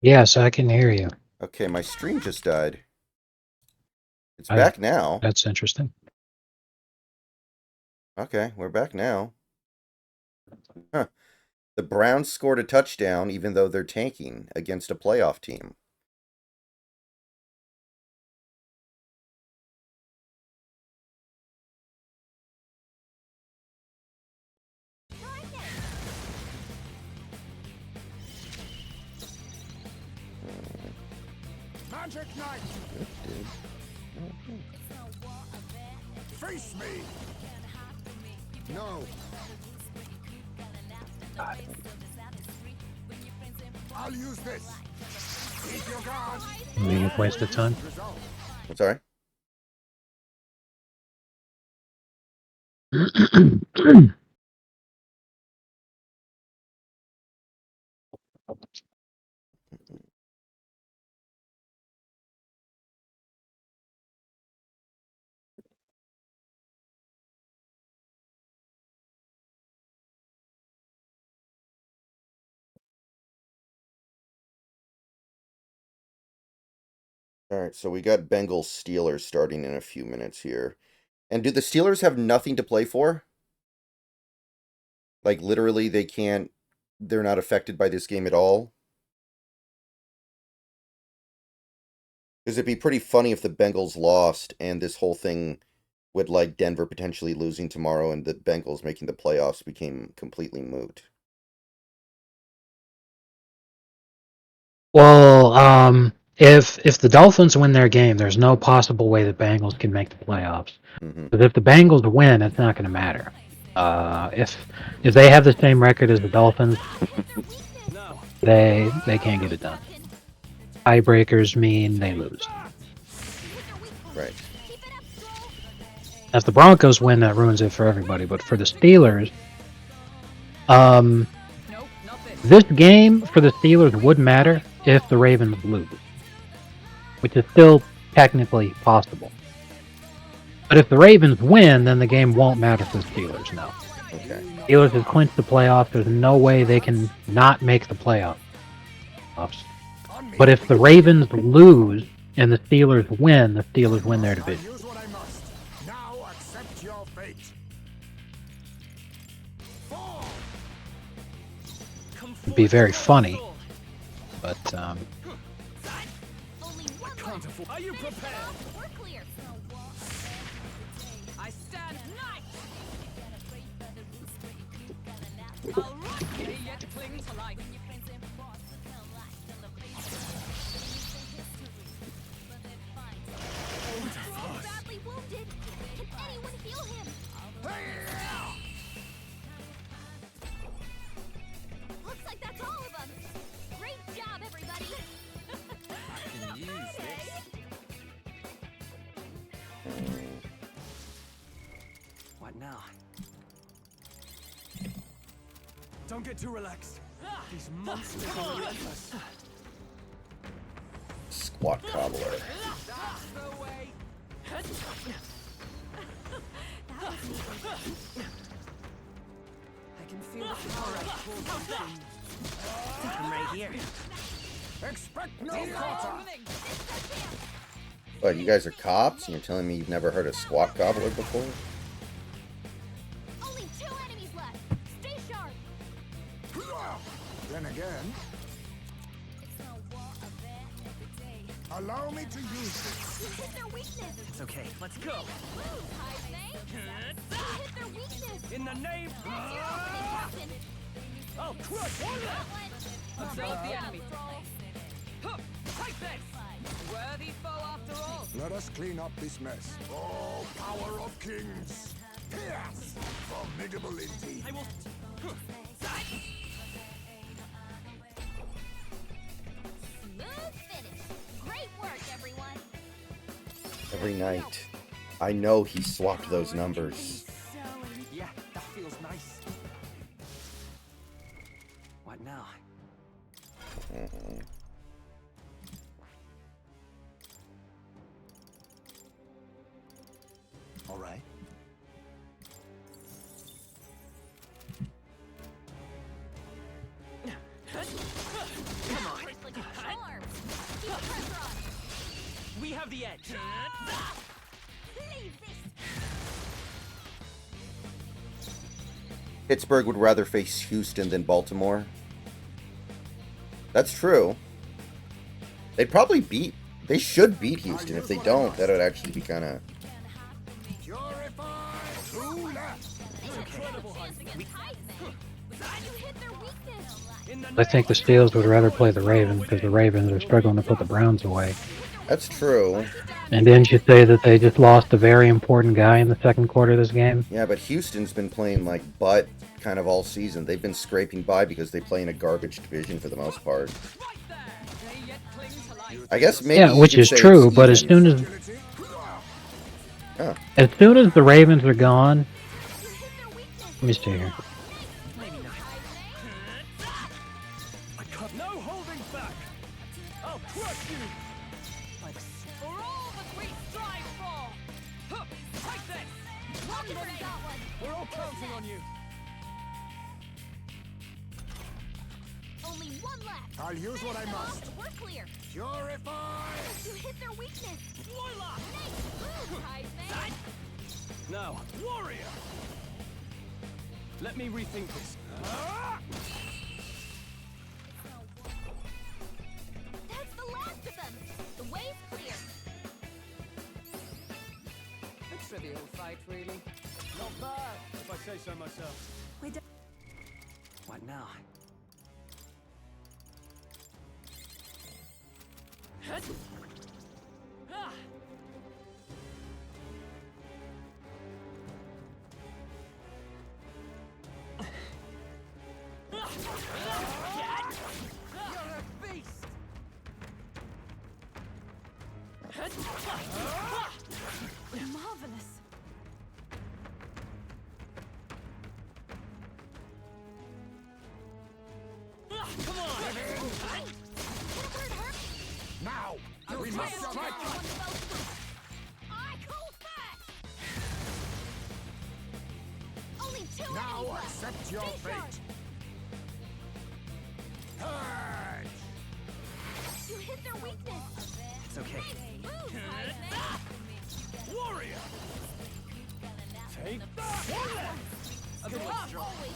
Yes, I can hear you. Okay, my stream just died. It's back now. That's interesting. Okay, we're back now. Huh. The Browns scored a touchdown even though they're tanking against a playoff team. Magic Knight! Face me! No. I'll use this. Keep your guard. You've wasted time. I'm sorry? All right, so we got Bengals Steelers starting in a few minutes here. And do the Steelers have nothing to play for? Like literally they're not affected by this game at all? Because it'd be pretty funny if the Bengals lost and this whole thing with like Denver potentially losing tomorrow and the Bengals making the playoffs became completely moot. Well, if the Dolphins win their game, there's no possible way the Bengals can make the playoffs. Mm-hmm. Because if the Bengals win, it's not going to matter. If they have the same record as the Dolphins, they can't get it done. Tiebreakers mean they lose. Right. If the Broncos win, that ruins it for everybody. But for the Steelers, this game for the Steelers would matter if the Ravens lose, which is still technically possible. But if the Ravens win, then the game won't matter for the Steelers now. Okay. Steelers have clinched the playoffs. There's no way they can not make the playoffs. But if the Ravens lose and the Steelers win their division. Use what I must. Now accept your fate. It'd be very funny, but Are you prepared? We're clear. I stand knight. I'll rock you, yet cling to life. Badly wounded. Can anyone heal him? Looks like that's all of them. Great job, everybody. I can use this. What now? Don't get too relaxed. These monsters are relentless. Squat cobbler. That's the way. I can feel the power. I'm right here. Expect no quarter. What, you guys are cops and you're telling me you've never heard of squat cobbler before? Only 2 enemies left. Stay sharp. Then again, allow me to use this. You hit their weakness. It's okay. Let's go. You hit their weakness. In the name. Captain. Oh, crush one. Observe the enemy. Huh, take this. Worthy foe after all. Let us clean up this mess. Oh, power of kings. Yes, formidable indeed. I will. Smooth finish. Great work, everyone. Every night. I know he swapped those numbers. Yeah, that feels nice. What now? All right. Come on. have the edge. Leave this. Pittsburgh would rather face Houston than Baltimore. That's true. They'd probably beat... They should beat Houston. If they don't, that would actually be kind of... Purify to left. I think the Steelers would rather play the Ravens because the Ravens are struggling to put the Browns away. That's true. And didn't you say that they just lost a very important guy in the second quarter of this game? Yeah, but Houston's been playing like butt kind of all season. They've been scraping by because they play in a garbage division for the most part. I guess maybe Yeah, you which could is say true, it's but as even. as soon as the Ravens are gone, let me see here. No holding back. I'll crush you. For all that we strive for. Huh, take this. We're all counting on you. Only one left. I'll use what I must. We're clear. Purify. You hit their weakness. Spoiler. Surprise me. Now, warrior. Let me rethink this. That's the last of them. The way's clear. A trivial fight, really. Not bad, if I say so myself. What now? You're a beast! Marvelous. Come on! Now, we must strike. I call fast. Only two Now enemies left. accept your Stay sharp. fate. Purge. You hit their weakness. It's okay. Move, Warrior! Take that! A good one.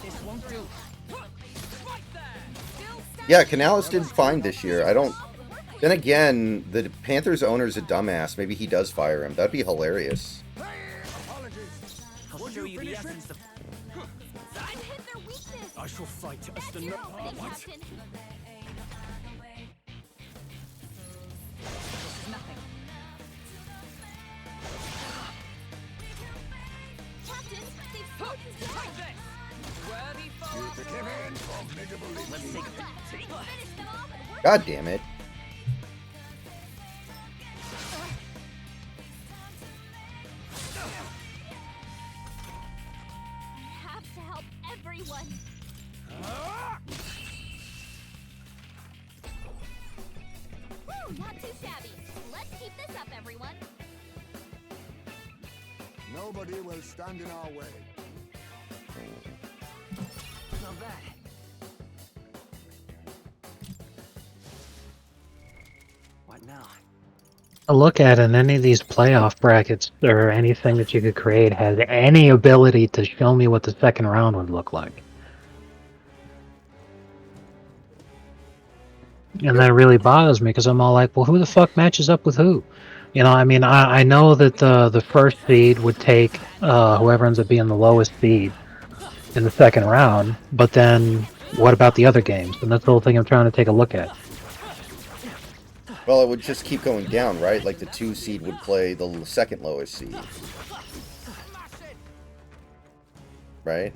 This won't do. Right there! Yeah, Canales did fine this year. I don't... Then again, the Panthers owner's a dumbass. Maybe he does fire him. That'd be hilarious. Apologies. I'll show you the essence of... You hit their weakness. I shall fight as That's the your no... opening, What? Captain. Captain, they've spoken Take down. this! Worthy foe! Give in for formidable Let's indeed. take a Finish them off and we're God damn it. I have to help everyone. Woo, not too shabby. Let's keep this up, everyone. Nobody will stand in our way. Not bad. What now? A look at in any of these playoff brackets or anything that you could create has any ability to show me what the second round would look like. And that really bothers me because I'm all like, well, who the fuck matches up with who? You know, I mean, I know that the first seed would take whoever ends up being the lowest seed in the second round, but then what about the other games? And that's the whole thing I'm trying to take a look at. Well, it would just keep going down, right? Like the 2 seed would play the second lowest seed. Right?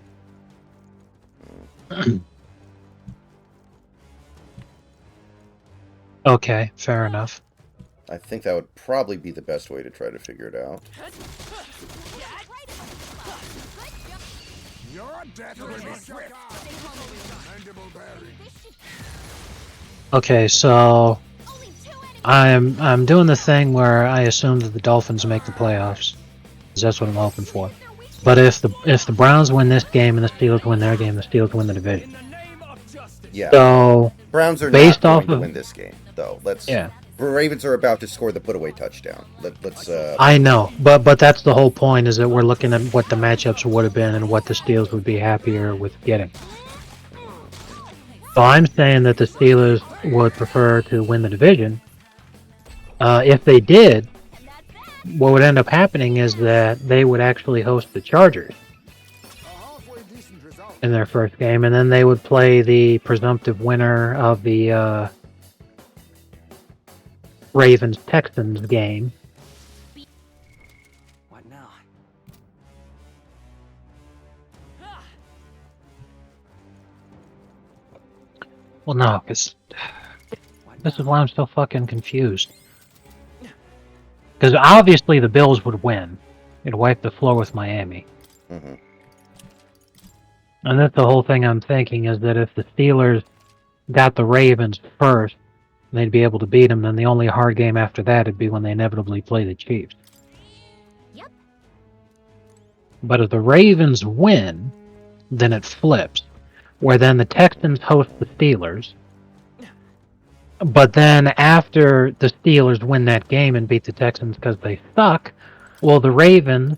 Okay, fair enough. I think that would probably be the best way to try to figure it out. Your death will be swift. Mandible bearing. Okay, so Only two enemies. I'm doing the thing where I assume that the Dolphins make the playoffs, 'cause that's what I'm hoping for. But if the Browns win this game and the Steelers win their game, the Steelers win the division. In the name of justice. Yeah. So Browns are based not off going to of- win this game, though. Let's... yeah, The Ravens are about to score the put-away touchdown. Let's. I know, but that's the whole point, is that we're looking at what the matchups would have been and what the Steelers would be happier with getting. So I'm saying that the Steelers would prefer to win the division. If they did, what would end up happening is that they would actually host the Chargers in their first game, and then they would play the presumptive winner of the Ravens-Texans game. What now? Well, no, because this is why I'm so fucking confused. Because obviously the Bills would win. It'd wipe the floor with Miami. Mm-hmm. And that's the whole thing I'm thinking, is that if the Steelers got the Ravens first, and they'd be able to beat them, then the only hard game after that would be when they inevitably play the Chiefs. Yep. But if the Ravens win, then it flips, where then the Texans host the Steelers. But then after the Steelers win that game and beat the Texans because they suck, well, the Ravens,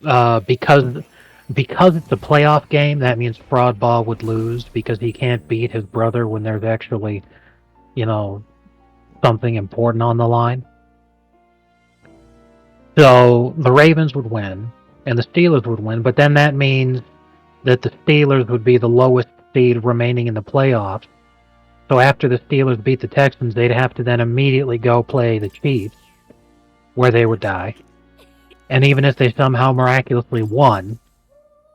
because it's a playoff game, that means Fraud Ball would lose because he can't beat his brother when there's actually, something important on the line. So the Ravens would win and the Steelers would win, but then that means that the Steelers would be the lowest seed remaining in the playoffs. So after the Steelers beat the Texans, they'd have to then immediately go play the Chiefs, where they would die. And even if they somehow miraculously won,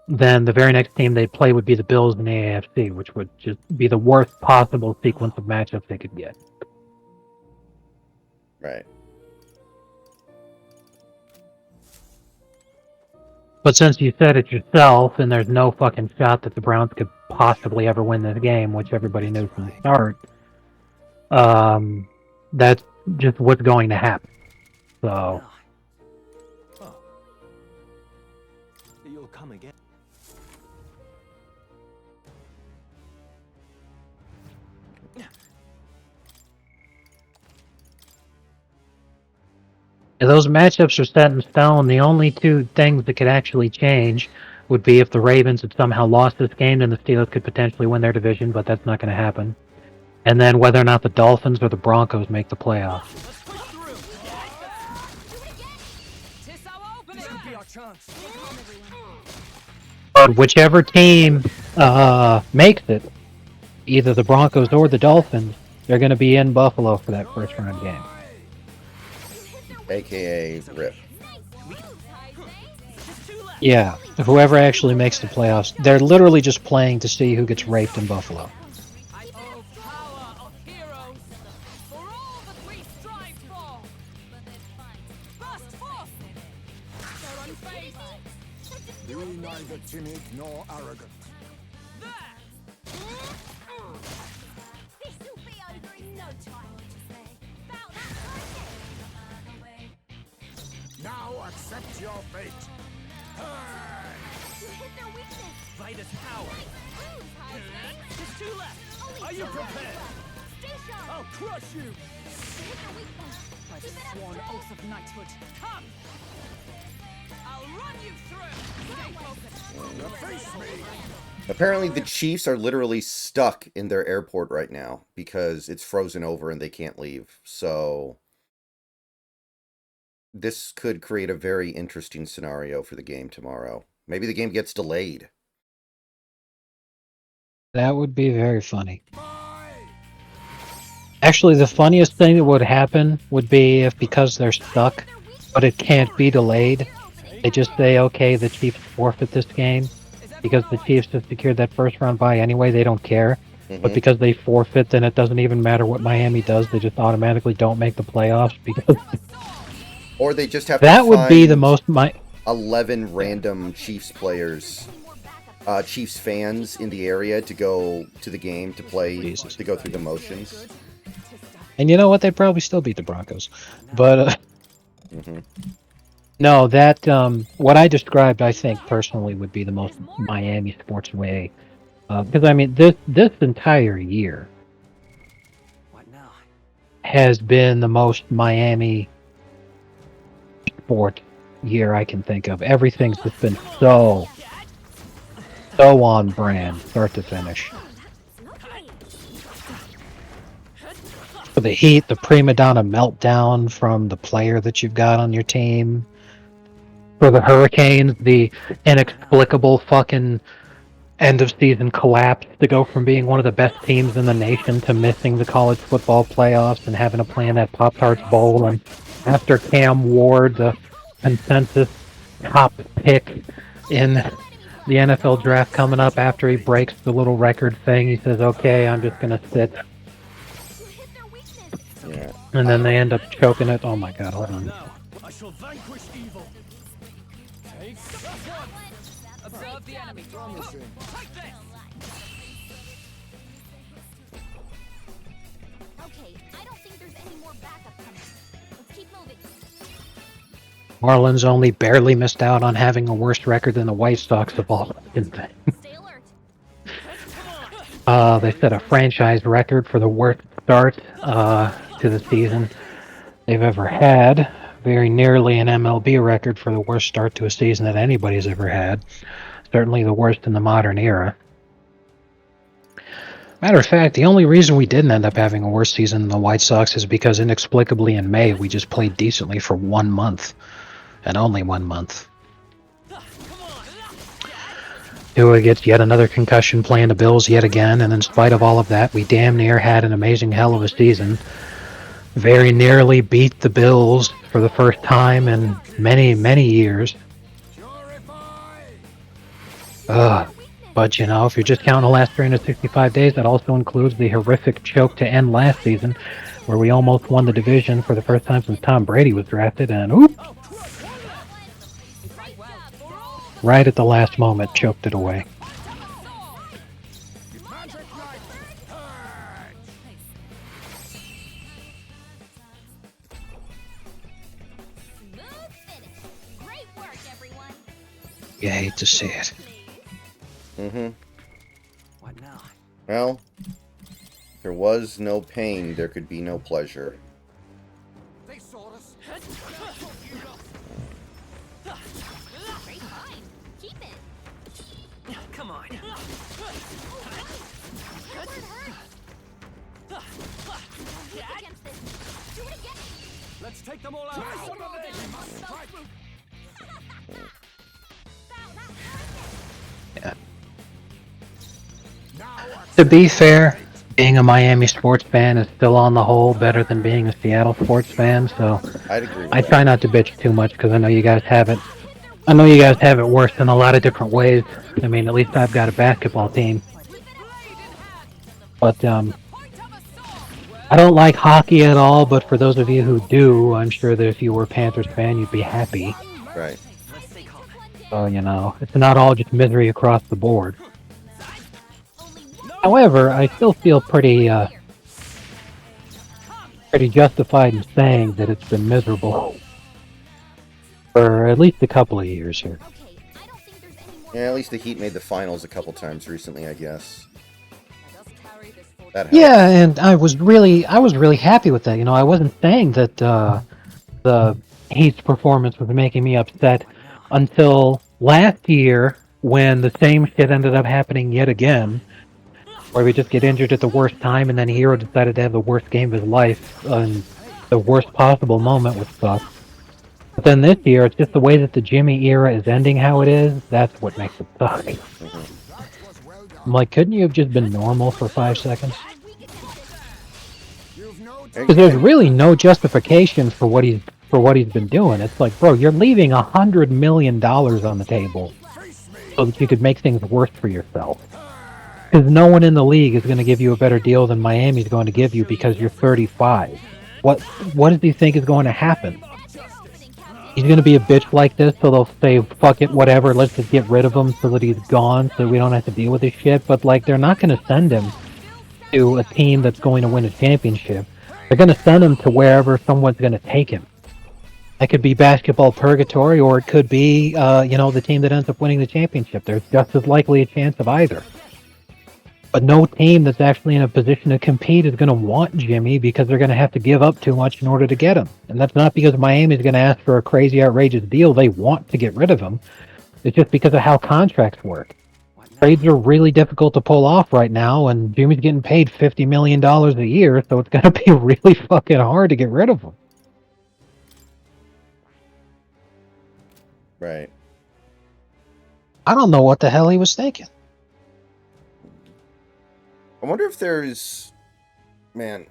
then the very next team they'd play would be the Bills in the AFC, which would just be the worst possible sequence of matchups they could get. Right. But since you said it yourself, and there's no fucking shot that the Browns could possibly ever win this game, which everybody knew from the start, that's just what's going to happen. So, Oh. You'll come again. if those matchups are set in stone, the only two things that could actually change would be if the Ravens had somehow lost this game, then the Steelers could potentially win their division, but that's not going to happen. And then whether or not the Dolphins or the Broncos make the playoffs. Let's push through. Tis our opening. This could be our chance. But whichever team makes it, either the Broncos or the Dolphins, they're going to be in Buffalo for that first round game. AKA RIP. Yeah, whoever actually makes the playoffs, they're literally just playing to see who gets raped in Buffalo. I owe power of heroes for all that we strive for. Burst forth. They're unfazed. Be neither timid nor arrogant. There. This'll be over in no time. About that Now accept your fate. You hit their weakness. Vitus power. Ooh, Heisman. Just two left. Only Are you two prepared? Stay sharp. I'll crush you. You hit their weakness. By the Keep it up, sworn Fred. oath of knighthood. Come. I'll run you through. Stay focused. Face me. Apparently, the Chiefs are literally stuck in their airport right now because it's frozen over and they can't leave. So this could create a very interesting scenario for the game tomorrow. Maybe the game gets delayed. That would be very funny. Actually, the funniest thing that would happen would be if, because they're stuck, but it can't be delayed, they just say, okay, the Chiefs forfeit this game, because the Chiefs have secured that first round bye anyway, they don't care. But because they forfeit, then it doesn't even matter what Miami does, they just automatically don't make the playoffs, because Or they just have that to would be the find most... 11 random Chiefs players, Chiefs fans in the area to go to the game to play, Jesus. to go through the motions. And you know what? They'd probably still beat the Broncos. But, hmm no, that, what I described, I think, personally, would be the most Miami sports way. Because, I mean, this entire year, What now? has been the most Miami sport year I can think of. Everything's just been so on brand, start to finish. For the Heat, the prima donna meltdown from the player that you've got on your team. For the Hurricanes, the inexplicable fucking end of season collapse to go from being one of the best teams in the nation to missing the college football playoffs and having to play in that Pop-Tarts Bowl. And after Cam Ward, the consensus top pick in the NFL draft coming up, after he breaks the little record thing, he says, okay, I'm just going to sit. Yeah. And then they end up choking it. Oh my god, hold on. I shall vanquish evil. Take one. Observe the enemy. Take this. Okay, I don't think there's any more backup coming. Let's keep moving. Marlins only barely missed out on having a worse record than the White Sox of all fucking things. Stay alert. They set a franchise record for the worst start to the season they've ever had. Very nearly an MLB record for the worst start to a season that anybody's ever had. Certainly the worst in the modern era. Matter of fact, the only reason we didn't end up having a worse season than the White Sox is because inexplicably in May we just played decently for 1 month. And only 1 month. Tua gets yet another concussion playing the Bills yet again, and in spite of all of that, we damn near had an amazing hell of a season. Very nearly beat the Bills for the first time in many, many years. But you know, if you're just counting the last 365 days, that also includes the horrific choke to end last season, where we almost won the division for the first time since Tom Brady was drafted, and oops! Right at the last moment, choked it away. Smooth finish. Great work, everyone. You hate to see it. Mm-hmm. What now? Well, if there was no pain, there could be no pleasure. They saw us. Great time. Keep it. Come on. That word hurt. Against this. Do it again. Let's take them all out. Nice one, Ollie. We must strike. To be fair, being a Miami sports fan is still on the whole better than being a Seattle sports fan, so I'd agree with I that. try not to bitch too much because I know you guys have it. I know you guys have it worse in a lot of different ways. I mean, at least I've got a basketball team. But I don't like hockey at all, but for those of you who do, I'm sure that if you were a Panthers fan, you'd be happy. Right. Let's stay calm. So, you know, it's not all just misery across the board. However, I still feel pretty justified in saying that it's been miserable for at least a couple of years here. Okay, I don't think there's any more. Yeah, at least the Heat made the finals a couple times recently, I guess. Let us carry this for That helps. Yeah, and I was really happy with that. You know, I wasn't saying that the Heat's performance was making me upset until last year when the same shit ended up happening yet again, where we just get injured at the worst time, and then Hero decided to have the worst game of his life and the worst possible moment, which sucks. But then this year, it's just the way that the Jimmy era is ending how it is, that's what makes it suck. I'm like, couldn't you have just been normal for 5 seconds? You've no Because there's really no justification for what he's been doing. It's like, bro, you're leaving $100 million on the table so that you could make things worse for yourself. Because no one in the league is going to give you a better deal than Miami's going to give you because you're 35. What does he think is going to happen? He's going to be a bitch like this, so they'll say, fuck it, whatever, let's just get rid of him so that he's gone so we don't have to deal with this shit. But, like, they're not going to send him to a team that's going to win a championship. They're going to send him to wherever someone's going to take him. That could be basketball purgatory, or it could be, the team that ends up winning the championship. There's just as likely a chance of either. But no team that's actually in a position to compete is going to want Jimmy because they're going to have to give up too much in order to get him. And that's not because Miami's going to ask for a crazy, outrageous deal. They want to get rid of him. It's just because of how contracts work. Trades are really difficult to pull off right now, and Jimmy's getting paid $50 million a year, so it's going to be really fucking hard to get rid of him. Right. I don't know what the hell he was thinking. I wonder if there's... Man.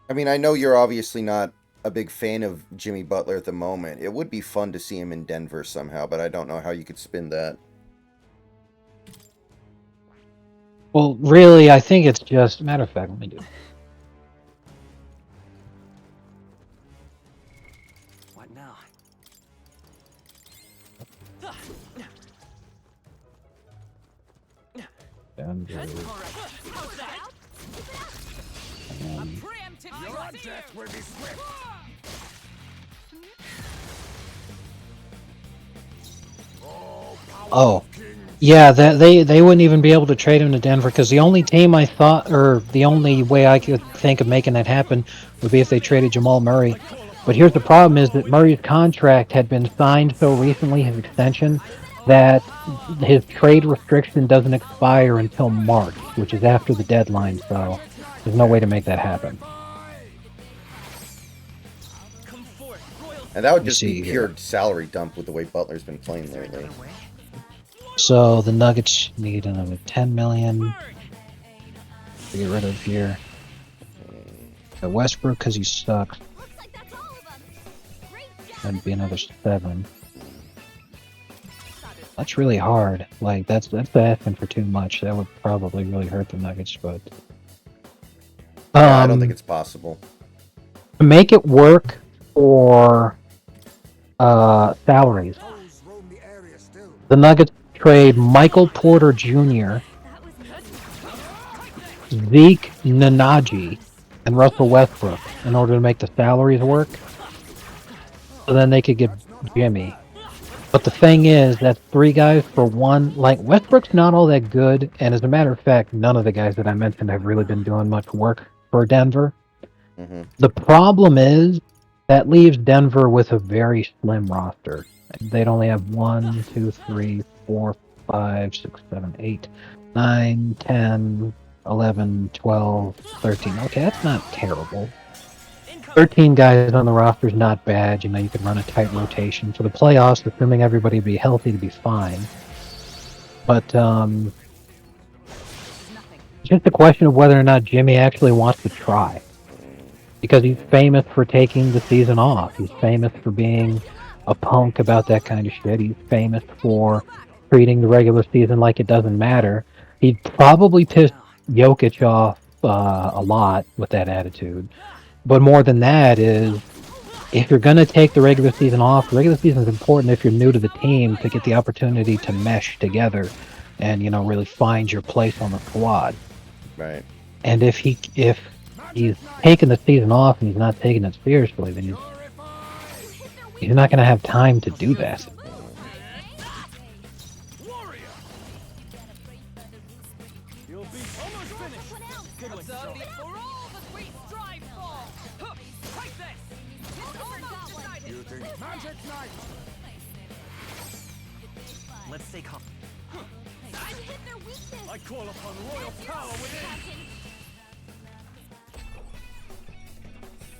I mean, I know you're obviously not a big fan of Jimmy Butler at the moment. It would be fun to see him in Denver somehow, but I don't know how you could spin that. Well, really, I think it's just... Matter of fact, let me do it. What now? Denver. Alright, how's that? A preemptive Your strike. death will be swift. All power Oh. of kings. Yeah, they wouldn't even be able to trade him to Denver because the only team I thought, or the only way I could think of making that happen would be if they traded Jamal Murray. But here's the problem: is that Murray's contract had been signed so recently, his extension, that his trade restriction doesn't expire until March, which is after the deadline. So there's no way to make that happen. Come forth, royal. And that would Let me just be see pure here. salary dump with the way Butler's been playing lately. So the Nuggets need another $10 million to get rid of here. Westbrook because he sucks. Looks like that's all of them. Great job. That'd be another 7. That's really hard. Like that's asking for too much. That would probably really hurt the Nuggets, but Yeah, I don't think it's possible. to make it work for salaries, Foes roam the area still. the Nuggets trade Michael Porter Jr., That was Zeke Nnaji, and Russell Westbrook in order to make the salaries work. So then they could get Jimmy. But the thing is, that's 3 guys for one. Like, Westbrook's not all that good, and as a matter of fact, none of the guys that I mentioned have really been doing much work for Denver. Mm-hmm. The problem is, that leaves Denver with a very slim roster. They'd only have 1, 2, 3, 4, 5, 6, 7, 8, 9, 10, 11, 12, 13. Okay, that's not terrible. 13 guys on the roster is not bad. You know, you can run a tight rotation. For the playoffs, assuming everybody be healthy, to be fine. But just a question of whether or not Jimmy actually wants to try. Because he's famous for taking the season off. He's famous for being a punk about that kind of shit. He's famous for treating the regular season like it doesn't matter. He'd probably piss Jokic off a lot with that attitude. But more than that is, if you're going to take the regular season off, the regular season is important if you're new to the team to get the opportunity to mesh together and, you know, really find your place on the squad. Right. And if he's taking the season off and he's not taking it seriously, then he's not going to have time to do that. Warrior. You'll be almost finished. Good one. For all that we strive for. Huh, take this. It's almost decided. You think magic knight? Let's stay calm. You hit their weakness. I call upon royal power within.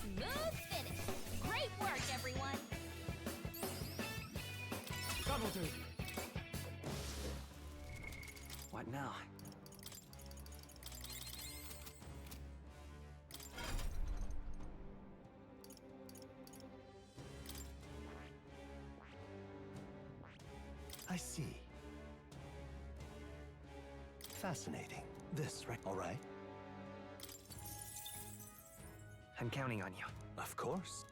Smooth finish. Great work, everyone. Double do. What now? I see. Fascinating. This, right? All right. I'm counting on you. Of course.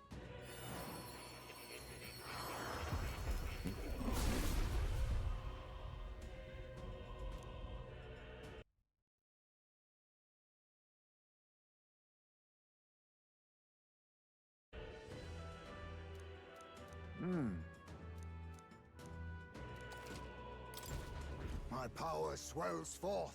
My power swells forth.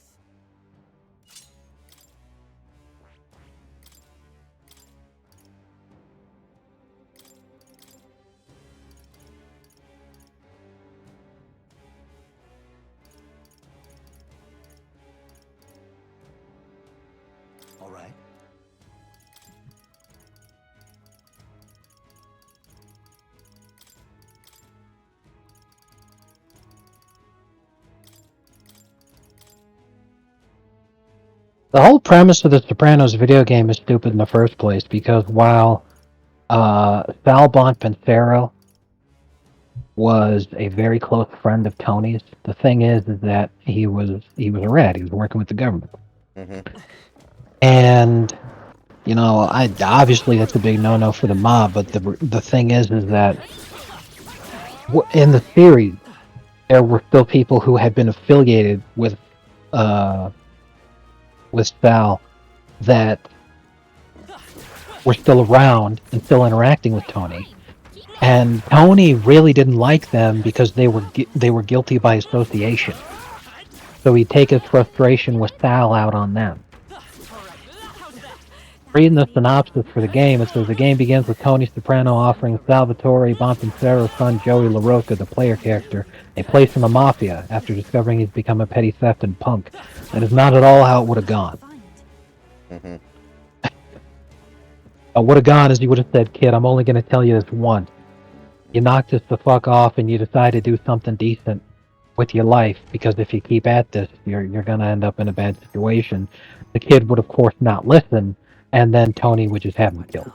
All right. The whole premise of the Sopranos video game is stupid in the first place because while Sal Bonpensiero was a very close friend of Tony's, the thing is that he was a rat. He was working with the government, and obviously that's a big no-no for the mob. But the thing is that in the series there were still people who had been affiliated with Sal that were still around and still interacting with Tony. And Tony really didn't like them because they were guilty by association. So he'd take his frustration with Sal out on them. Reading the synopsis for the game, it says the game begins with Tony Soprano offering Salvatore Bonpensero's son Joey LaRocca, the player character, a place in the mafia after discovering he's become a petty theft and punk. That is not at all how it would have gone. Would have gone is he would have said, "Kid, I'm only going to tell you this once. You knock this the fuck off and you decide to do something decent with your life, because if you keep at this, you're going to end up in a bad situation." The kid would, of course, not listen, and then Tony would just have him killed.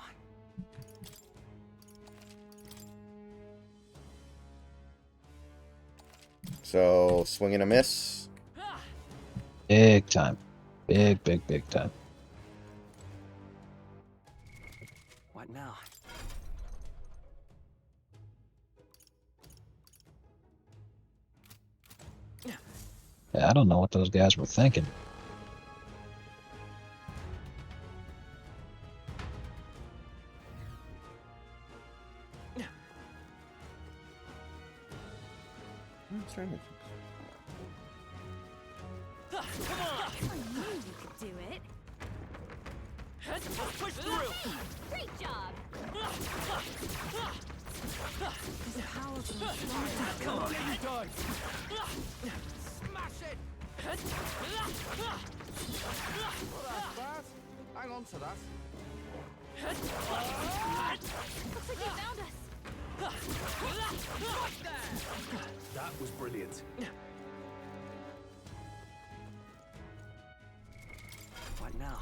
So, swing and a miss. Big time. Big time. What now? Yeah, I don't know what those guys were thinking. I knew you could do it. Push through! Great job. Come on, you die! Smash it! Hang on to that. Looks like you found us. That was brilliant. What now?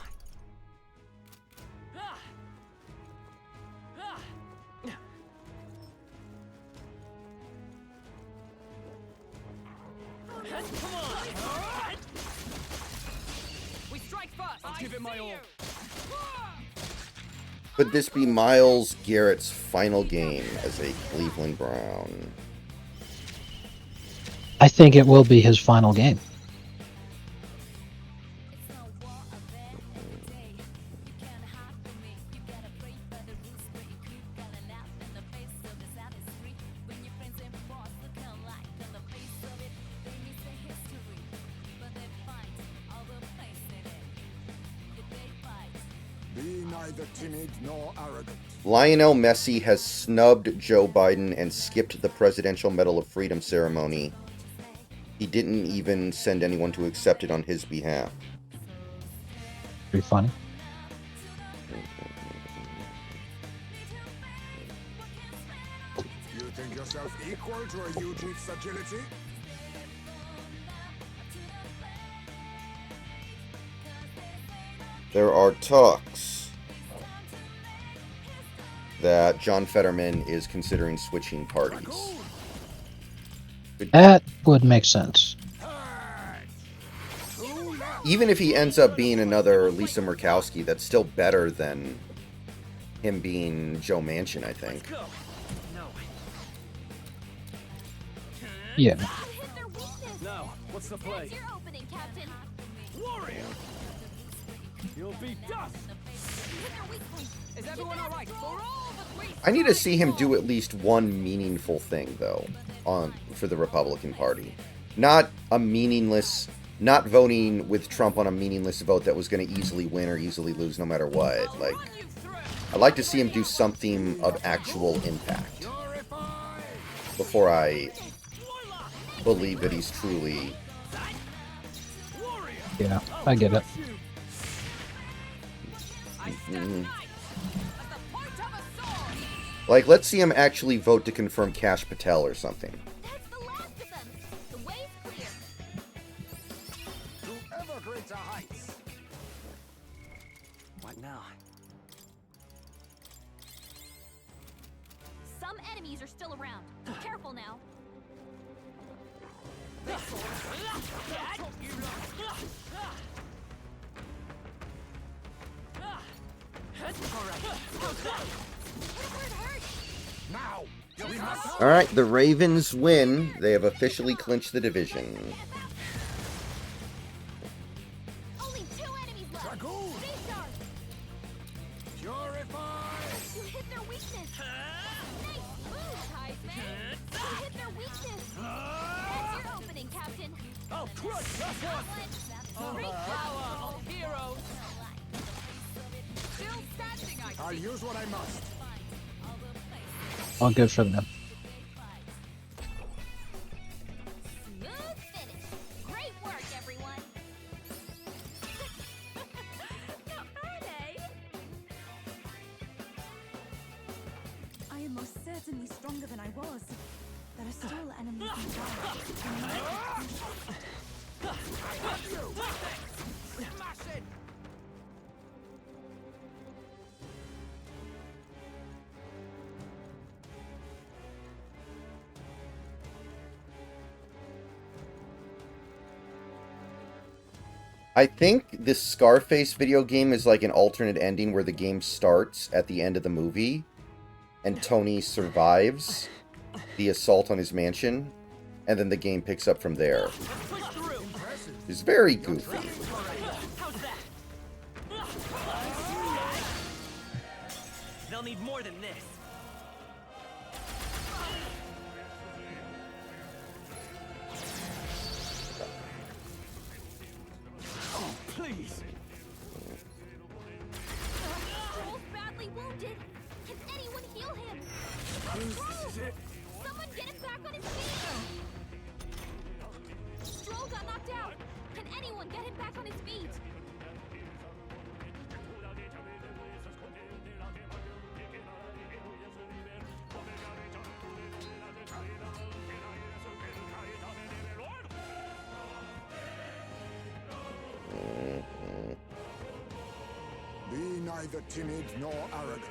Come on! We strike first! I'll give it my all. Could this be Myles Garrett's final game as a Cleveland Brown? I think it will be his final game. Be neither timid nor arrogant. Lionel Messi has snubbed Joe Biden and skipped the Presidential Medal of Freedom ceremony. He didn't even send anyone to accept it on his behalf. Pretty funny. You think yourself equal to a Eugene agility? There are talks that John Fetterman is considering switching parties. That would make sense. Even if he ends up being another Lisa Murkowski, that's still better than him being Joe Manchin, I think. Go! No. Yeah. Hit their weakness. No. What's the play? It's your opening, Captain. Warrior! You'll be dust! Hit their weak point. Is everyone alright? For all the three... I need to see him do at least one meaningful thing, though, for the Republican Party. not a meaningless, not voting with Trump on a meaningless vote that was going to easily win or easily lose no matter what. Like, I'd like to see him do something of actual impact before I believe that he's truly... Yeah, I get it. Like, let's see him actually vote to confirm Kash Patel or something. That's the last of them. The way's clear. To ever greater heights. What now? Some enemies are still around. Careful now. Now, we must Alright, the Ravens win. They have officially clinched the division. Only 2 enemies left. Dragoon. Stay sharp. purify. You hit their weakness. Nice move, Heisman. You hit their weakness. That's your opening, Captain. I'll crush that one! Great Power job. of heroes! Still standing, I I'll see. use what I must. All good for them. Smooth finish. Great work, everyone. Not bad, eh? I am most certainly stronger than I was. There are still enemies inside. Smash it! I think this Scarface video game is like an alternate ending where the game starts at the end of the movie and Tony survives the assault on his mansion, and then the game picks up from there. Push through! It's very goofy. How's that? They'll need more than this. Oh, please! Stroll's badly wounded. Can anyone heal him? This is it. Someone get him back on his feet. Stroll got knocked out. Can anyone get him back on his feet? Be neither timid nor arrogant.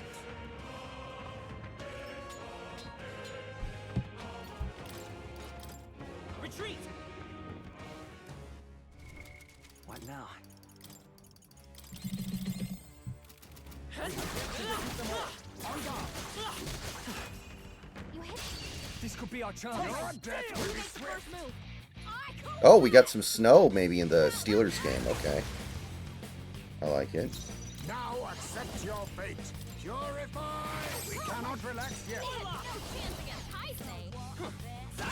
Retreat! What now? You hit This could be our chance. Your death will be Nice swift. first move. I call Oh, we got some snow maybe in the Steelers game. Okay. I like it. Now accept your fate. Purify. We cannot relax yet. They had no chance against Heisman.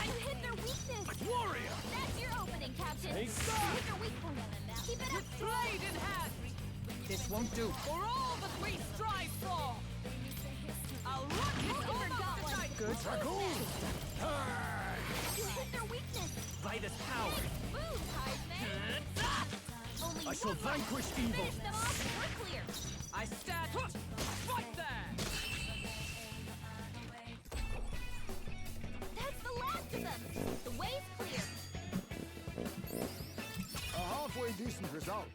You hit their weakness. Warrior! That's your opening, Captain. Take You that. hit their weak point. Keep it up. With blade in hand! This won't do. For all that we strive for! I'll run this Over over Goblin. Good. Dragoon. You hit their weakness. By this power! Move, Heisman. Only I shall one more. vanquish evil! Finish them off and we're clear. I stand... Fight there! That's the last of them. The way's clear. A halfway decent result.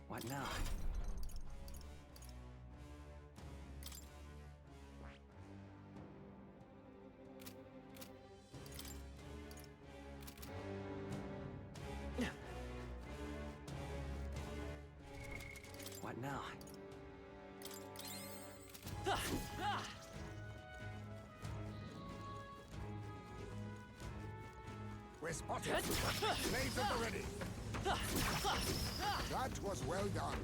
What now? What now? We're spotted. Blades at the ready. That was well done.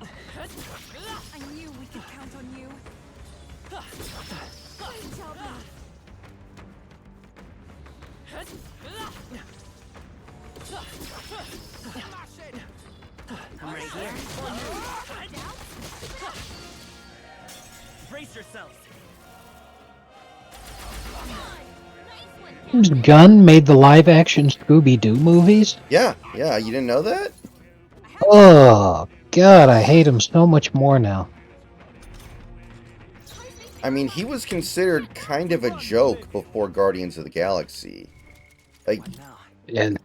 I knew we could count on you. Great job, Lord. I'm right here. Brace yourselves. James Gunn made the live-action Scooby-Doo movies? Yeah, yeah, you didn't know that? Oh, God, I hate him so much more now. I mean, he was considered kind of a joke before Guardians of the Galaxy. Like, What now? And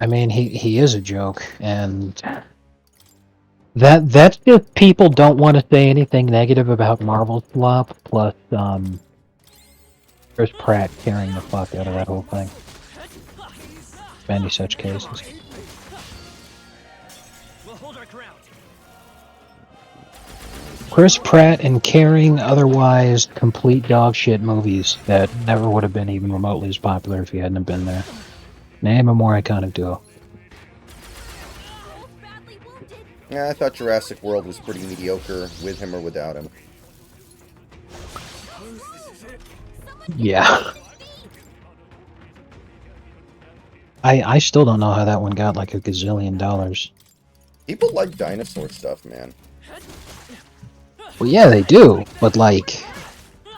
I mean, he is a joke, and that's just people don't want to say anything negative about Marvel's flop, plus Chris Pratt carrying the fuck out of that whole thing. Many such cases. We'll hold our ground. Chris Pratt and carrying otherwise complete dogshit movies that never would have been even remotely as popular if he hadn't have been there. Name a more iconic duo. Badly wounded. yeah, I thought Jurassic World was pretty mediocre with him or without him. Yeah. I still don't know how that one got like $1 gazillion. People like dinosaur stuff, man. Well, yeah, they do, but like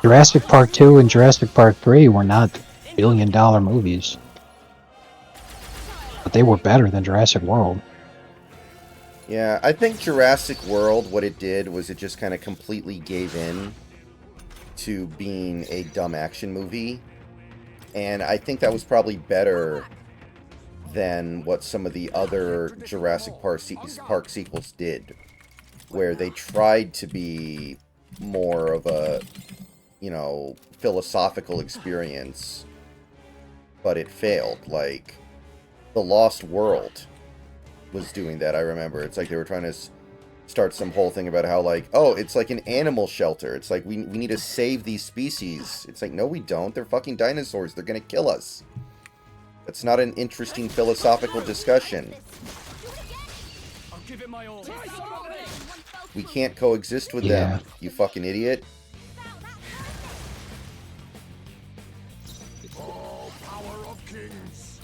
Jurassic Park 2 and Jurassic Park 3 were not $1 billion movies. But they were better than Jurassic World. Yeah, I think Jurassic World, what it did was it just kind of completely gave in to being a dumb action movie. And I think that was probably better than what some of the other Jurassic Park sequels did, where they tried to be more of a, you know, philosophical experience, but it failed. Like, The Lost World was doing that, I remember. It's like they were trying to start some whole thing about how, like, oh, it's like an animal shelter. It's like, we need to save these species. It's like, no, we don't. They're fucking dinosaurs. They're gonna kill us. That's not an interesting philosophical discussion. I'll give it my all. We can't coexist with Yeah. them, you fucking idiot. All power of kings.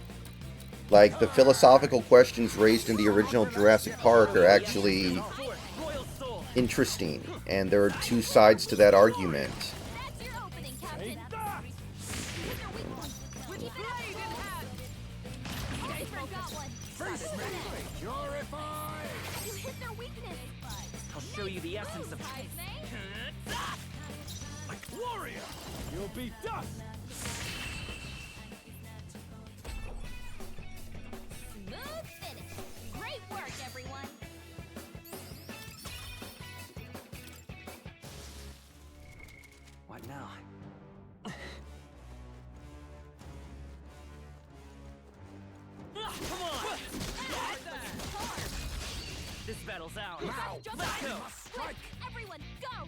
Like, the philosophical questions raised in the original Jurassic Park are actually Royal soul. interesting, and there are two sides to that argument. That's your opening, Captain. Here's your weak one. With your blade in hand. You forgot one. Face me. Purify. You hit their weakness. I'll show you the essence of Warrior. You'll be dust. Smooth finish. Great work, everyone. What now? Come on! This battle's ours. Now, Let's go. strike. Everyone, go!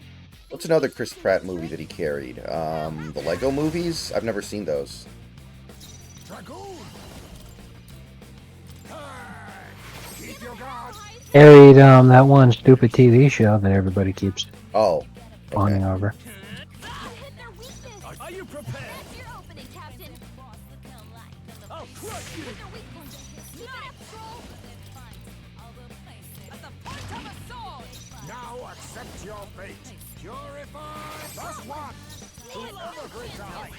What's another Chris Pratt movie that he carried? The Lego movies? I've never seen those. Dragoon. Hey, keep your guard. Carried that one stupid TV show that everybody keeps Oh. fawning Okay. over. You hit their weakness. Are you prepared? That's your opening, Captain. I'll crush you! Hit their weak one. Keep it up, troll. At the point of a sword. Now accept your fate. Purify. Last one. To another greater height.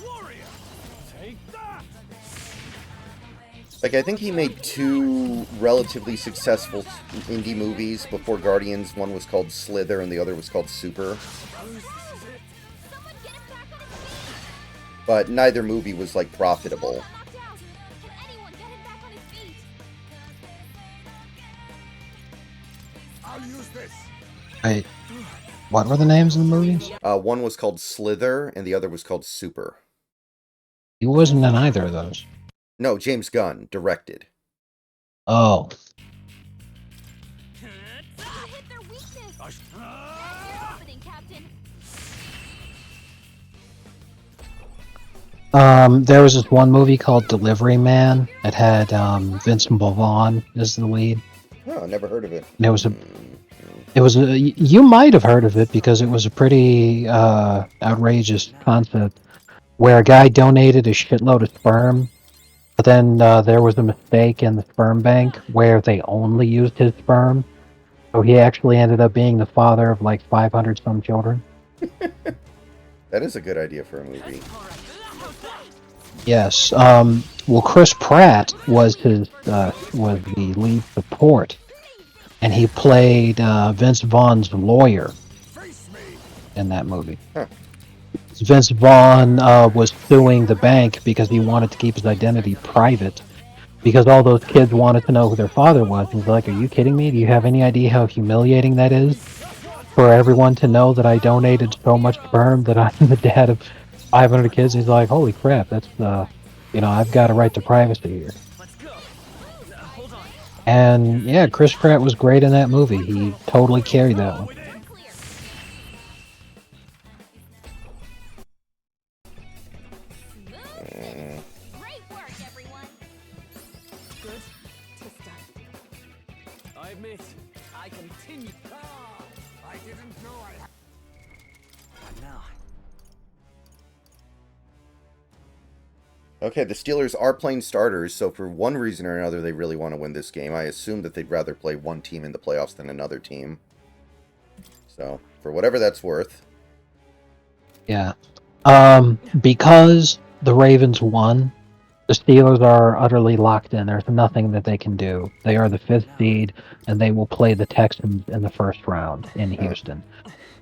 Warrior! Take that. Like, I think he made two relatively successful indie movies before Guardians. One was called Slither and the other was called Super. Someone get him back on his feet. But neither movie was, like, profitable. Knocked out. Can anyone get him back on his feet? I'll use this. Wait, what were the names of the movies? One was called Slither and the other was called Super. He wasn't in either of those. No, James Gunn directed. Oh, You hit their weakness. That's your opening, Captain. there was this one movie called Delivery Man. It had Vincent Vaughn as the lead. Oh, never heard of it. And it was a It was you might have heard of it because it was a pretty outrageous concept where a guy donated a shitload of sperm, but then there was a mistake in the sperm bank where they only used his sperm, so he actually ended up being the father of like 500 some children. That is a good idea for a movie. Yes. Well, Chris Pratt was the lead support, and he played Vince Vaughn's lawyer in that movie. Huh. Vince Vaughn was suing the bank because he wanted to keep his identity private, because all those kids wanted to know who their father was. He's like, "Are you kidding me? Do you have any idea how humiliating that is for everyone to know that I donated so much sperm that I'm the dad of 500 kids?" He's like, "Holy crap, that's I've got a right to privacy here." Let's go. Hold on. And yeah, Chris Pratt was great in that movie. He totally carried that one. Great work, everyone. Good. Tis done. I admit, I continue. I didn't know I had. What now? Okay, the Steelers are playing starters, so for one reason or another, they really want to win this game. I assume that they'd rather play one team in the playoffs than another team. So, for whatever that's worth. Yeah. Because the Ravens won, the Steelers are utterly locked in. There's nothing that they can do. They are the 5th seed, and they will play the Texans in the first round in Houston.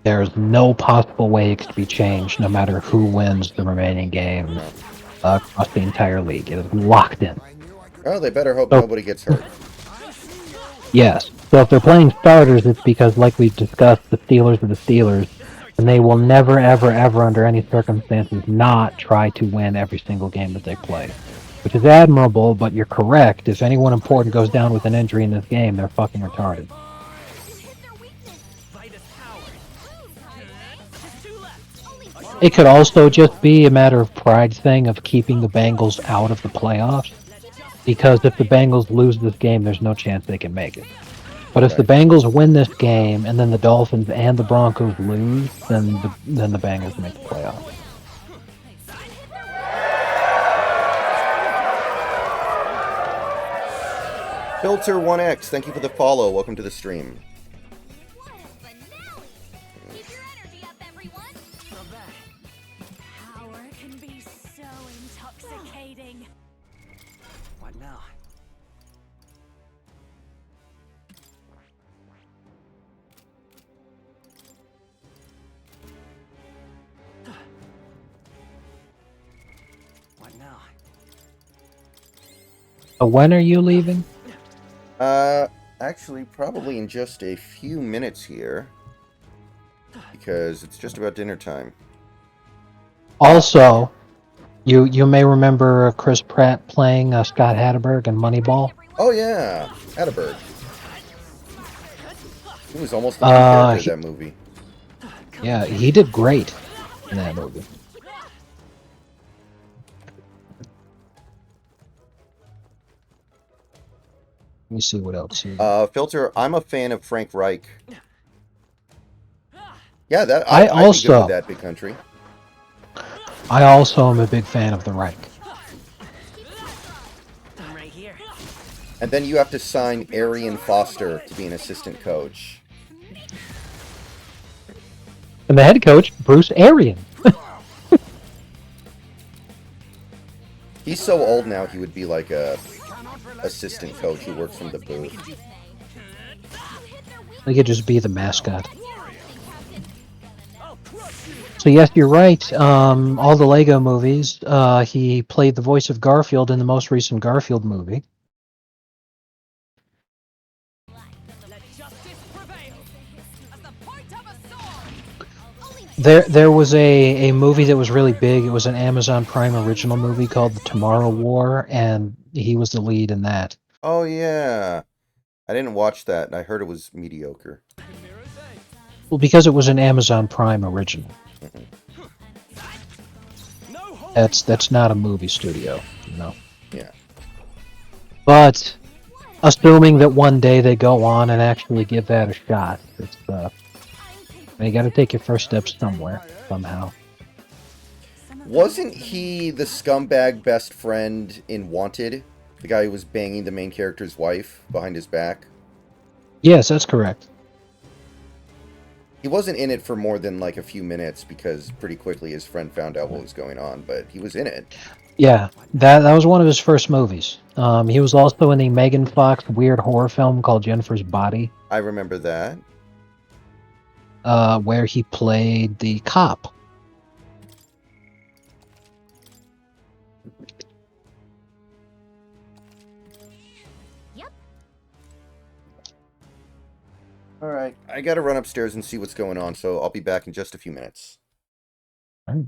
There's no possible way it could be changed, no matter who wins the remaining games across the entire league. It is locked in. Oh, they better hope nobody gets hurt. Yes. So if they're playing starters, it's because, like we've discussed, the Steelers are the Steelers, and they will never, ever, ever, under any circumstances, not try to win every single game that they play. Which is admirable, but you're correct. If anyone important goes down with an injury in this game, they're fucking retarded. It could also just be a matter of pride thing of keeping the Bengals out of the playoffs. Because if the Bengals lose this game, there's no chance they can make it. But if the Bengals win this game, and then the Dolphins and the Broncos lose, then the Bengals make the playoffs. Filter1X, thank you for the follow. Welcome to the stream. What a finale! Keep your energy up, everyone. Power can be so intoxicating. What now? What now? When are you leaving? Actually, probably in just a few minutes here. Because it's just about dinner time. Also, you may remember Chris Pratt playing Scott Hatterberg in Moneyball. Oh yeah, Atterberg. He was almost the main character of that movie. Yeah, he did great in that movie. Let me see what else. Filter, I'm a fan of Frank Reich. Yeah, that I I'd be good also- with that, Big Country. I also am a big fan of the Reich. I'm right here. And then you have to sign Arian Foster to be an assistant coach. And the head coach, Bruce Arians. He's so old now, he would be like a assistant coach who works from the booth. He could just be the mascot. So yes, you're right. All the Lego movies. He played the voice of Garfield in the most recent Garfield movie. Let justice prevail. As the point of a sword. There was a movie that was really big. It was an Amazon Prime original movie called The Tomorrow War, and he was the lead in that. Oh yeah. I didn't watch that. I heard it was mediocre. Well, because it was an Amazon Prime original. That's not a movie studio, you know. Yeah. But assuming that one day they go on and actually give that a shot. It's you got to take your first steps somewhere, somehow. Wasn't he the scumbag best friend in Wanted? The guy who was banging the main character's wife behind his back? Yes, that's correct. He wasn't in it for more than like a few minutes because pretty quickly his friend found out what was going on, but he was in it. Yeah, that was one of his first movies. He was also in the Megan Fox weird horror film called Jennifer's Body, I remember that. where he played the cop. Yep. Alright, I gotta run upstairs and see what's going on, so I'll be back in just a few minutes. All right.